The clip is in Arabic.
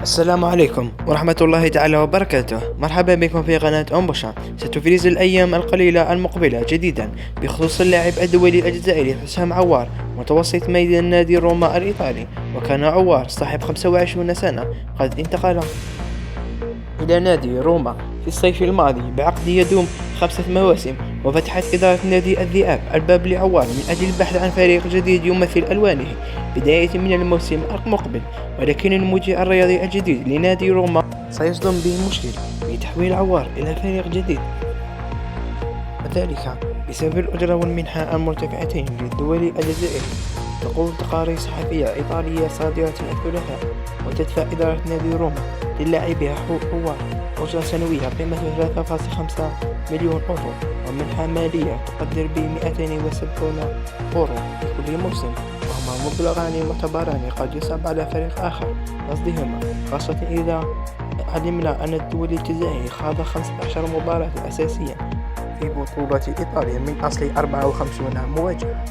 السلام عليكم ورحمة الله تعالى وبركاته. مرحبا بكم في قناة أمبوشا. ستفرز الأيام القليلة المقبلة جديدا بخصوص اللاعب الدولي الجزائري حسام عوار متوسط ميدان نادي روما الإيطالي. وكان عوار صاحب 25 سنة قد انتقل إلى نادي روما في الصيف الماضي بعقد يدوم 5 مواسم، وفتحت إدارة نادي الذئاب الباب لعوار من أجل البحث عن فريق جديد يمثل ألوانه بداية من الموسم المقبل. ولكن المدير الرياضي الجديد لنادي روما سيصدم به مشكل في تحويل عوار إلى فريق جديد، وذلك بسبب الأجرة والمنحة المرتفعتين للدولي الجزائري. تقول تقارير صحفية إيطالية صادرة الثلاثاء وتدفع إدارة نادي روما للاعبها عوار أجرة سنوية قيمتها 3.5 مليون أورو، ومنحة مالية تقدر ب 270 أورو في كل موسم، وهما مبلغان معتبران قد يصعب على فريق آخر رصدهما، خاصة إذا علمنا أن الدولي الجزائري خاض 15 مباراة أساسية في بطولة إيطاليا من أصل 54 مواجهة.